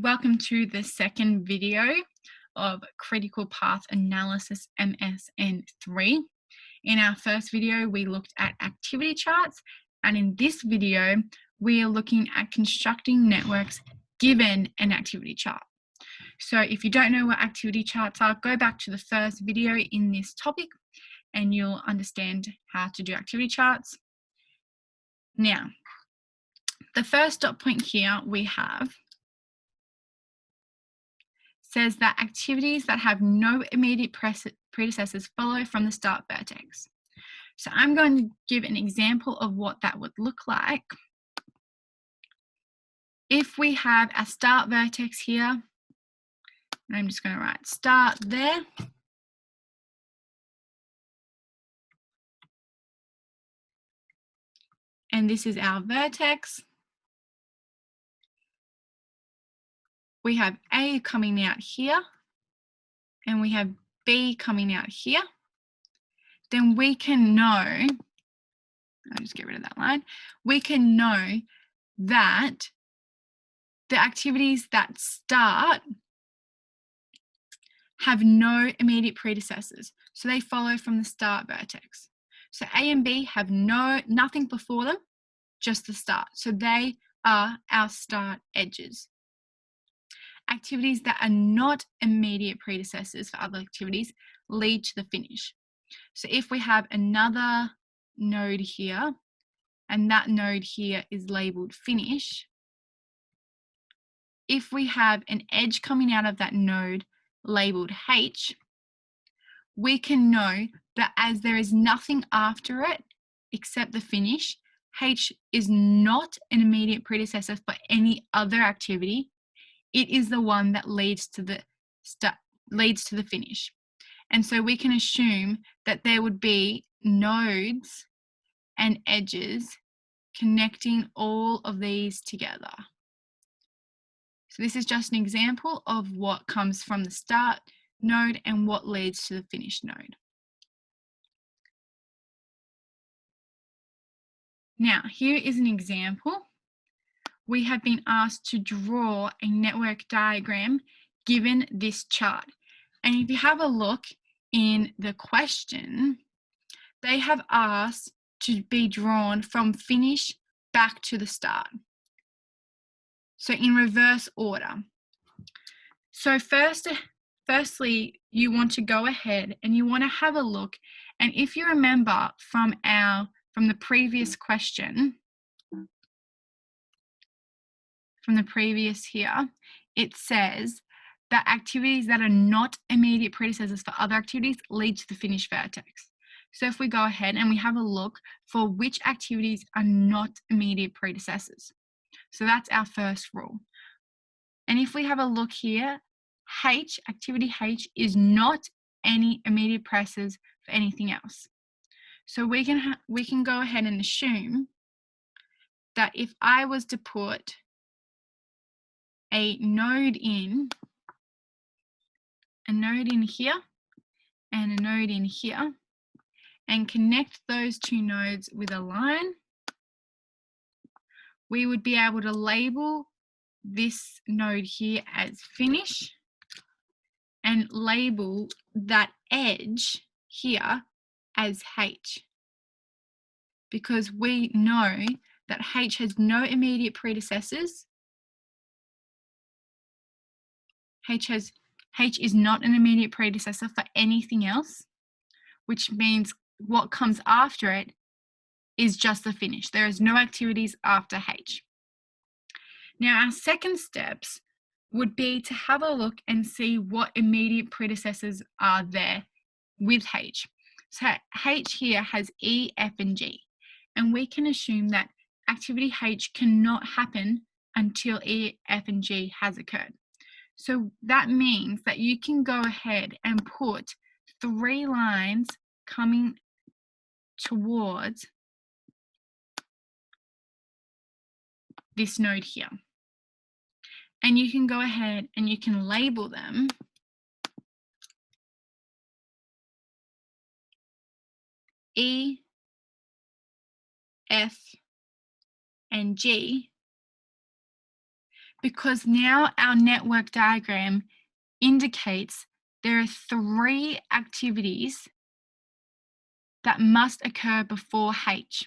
Welcome to the second video of Critical Path Analysis NS3. In our first video, we looked at activity charts, and in this video, we are looking at constructing networks given an activity chart. So if you don't know what activity charts are, go back to the first video in this topic and you'll understand how to do activity charts. Now, the first dot point here we have says that activities that have no immediate predecessors follow from the start vertex. So I'm going to give an example of what that would look like. If we have a start vertex here, I'm just going to write start there. And this is our vertex. We have A coming out here, and we have B coming out here. Then we can know, I'll just get rid of that line, we can know that the activities that start have no immediate predecessors. So they follow from the start vertex. So A and B have nothing before them, just the start. So they are our start edges. Activities that are not immediate predecessors for other activities lead to the finish. So if we have another node here, and that node here is labeled finish, if we have an edge coming out of that node labeled H, we can know that as there is nothing after it except the finish, H is not an immediate predecessor for any other activity. It is the one that leads to the finish. And so we can assume that there would be nodes and edges connecting all of these together. So this is just an example of what comes from the start node and what leads to the finish node. Now, here is an example. We have been asked to draw a network diagram given this chart. And if you have a look in the question, they have asked to be drawn from finish back to the start. So in reverse order. So firstly, you want to go ahead and you want to have a look. And if you remember from the previous question, from the previous here, it says that activities that are not immediate predecessors for other activities lead to the finish vertex. So if we go ahead and we have a look for which activities are not immediate predecessors. So that's our first rule. And if we have a look here, activity H is not any immediate predecessors for anything else. So we can go ahead and assume that if I was to put a node in here and a node in here and connect those two nodes with a line, we would be able to label this node here as finish and label that edge here as H, because we know that H has no immediate predecessors. H is not an immediate predecessor for anything else, which means what comes after it is just the finish. There is no activities after H. Now, our second steps would be to have a look and see what immediate predecessors are there with H. So H here has E, F, and G, and we can assume that activity H cannot happen until E, F, and G has occurred. So that means that you can go ahead and put 3 lines coming towards this node here. And you can go ahead and you can label them E, F, and G, because now our network diagram indicates there are 3 activities that must occur before H.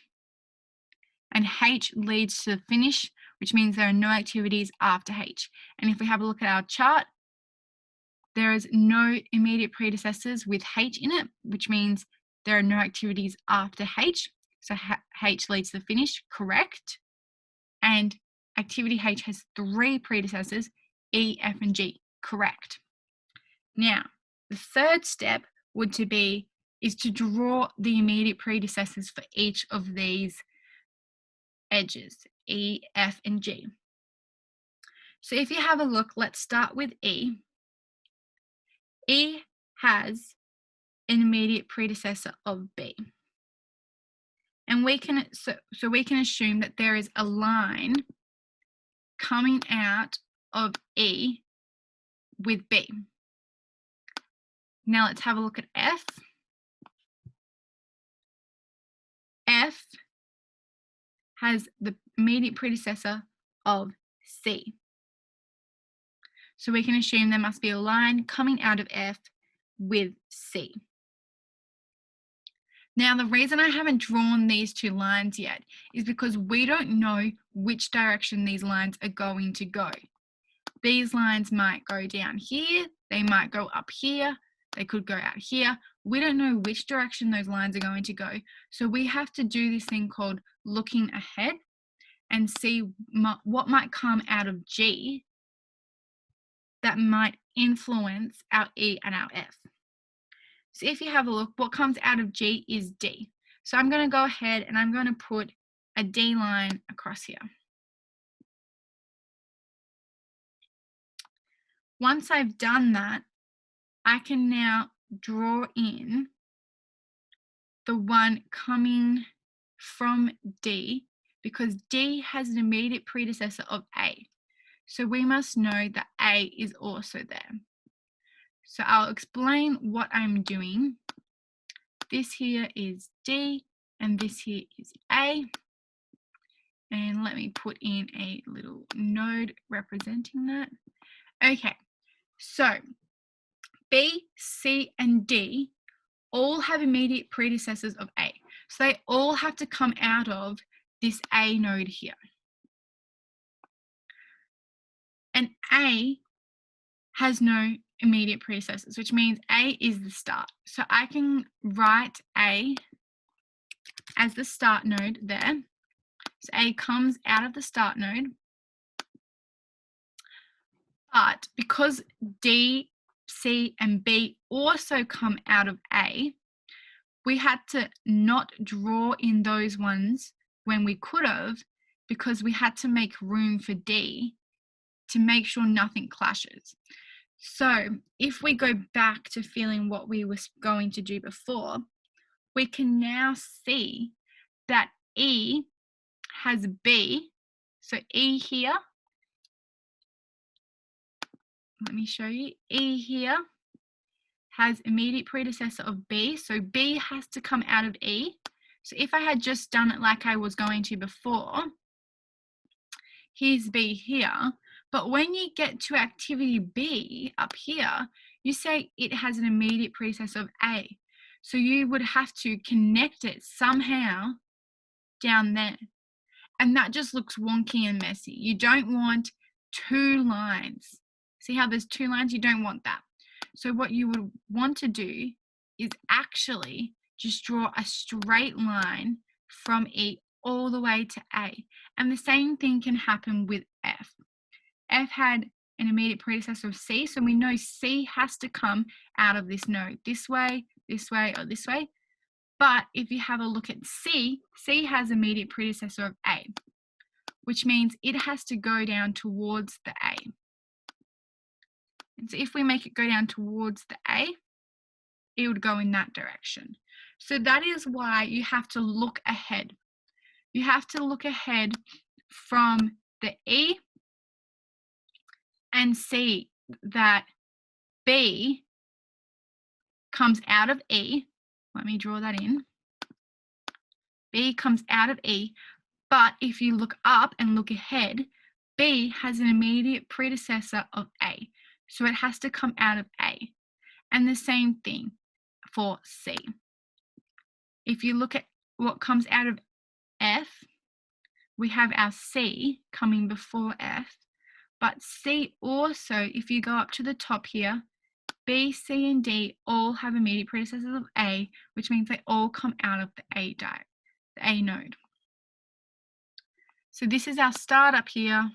And H leads to the finish, which means there are no activities after H. And if we have a look at our chart, there is no immediate predecessors with H in it, which means there are no activities after H. So H leads to the finish, correct. And activity H has 3 predecessors, E, F, and G, correct. Now, the third step is to draw the immediate predecessors for each of these edges, E, F, and G. So if you have a look, let's start with E. E has an immediate predecessor of B. And we can assume that there is a line coming out of E with B. Now let's have a look at F. F has the immediate predecessor of C. So we can assume there must be a line coming out of F with C. Now, the reason I haven't drawn these 2 lines yet is because we don't know which direction these lines are going to go. These lines might go down here, they might go up here, they could go out here. We don't know which direction those lines are going to go. So we have to do this thing called looking ahead and see what might come out of G that might influence our E and our F. So if you have a look, what comes out of G is D. So I'm going to go ahead and I'm going to put a D line across here. Once I've done that, I can now draw in the one coming from D, because D has an immediate predecessor of A. So we must know that A is also there. So I'll explain what I'm doing. This here is D and this here is A. And let me put in a little node representing that. Okay, so B, C, and D all have immediate predecessors of A. So they all have to come out of this A node here. And A has no immediate predecessors, which means A is the start. So I can write A as the start node there. So A comes out of the start node. But because D, C, and B also come out of A, we had to not draw in those ones when we could have, because we had to make room for D to make sure nothing clashes. So if we go back to feeling what we were going to do before, we can now see that E has B. So E here, let me show you, E here has immediate predecessor of B. So B has to come out of E. So if I had just done it like I was going to before, here's B here. But when you get to activity B up here, you say it has an immediate predecessor of A. So you would have to connect it somehow down there. And that just looks wonky and messy. You don't want 2 lines. See how there's 2 lines? You don't want that. So what you would want to do is actually just draw a straight line from E all the way to A. And the same thing can happen with F. F had an immediate predecessor of C, so we know C has to come out of this node this way, or this way. But if you have a look at C, C has immediate predecessor of A, which means it has to go down towards the A. And so if we make it go down towards the A, it would go in that direction. So that is why you have to look ahead. You have to look ahead from the E and see that B comes out of E. Let me draw that in. B comes out of E, but if you look up and look ahead, B has an immediate predecessor of A, so it has to come out of A. And the same thing for C. If you look at what comes out of F, we have our C coming before F, but C also, if you go up to the top here, B, C, and D all have immediate predecessors of A, which means they all come out of the A node. So this is our start up here,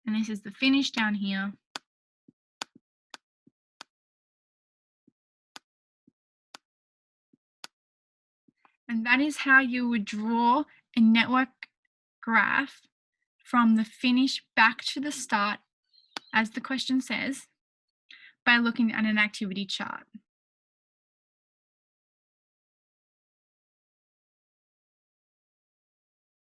and this is the finish down here. And that is how you would draw a network graph from the finish back to the start, as the question says, by looking at an activity chart.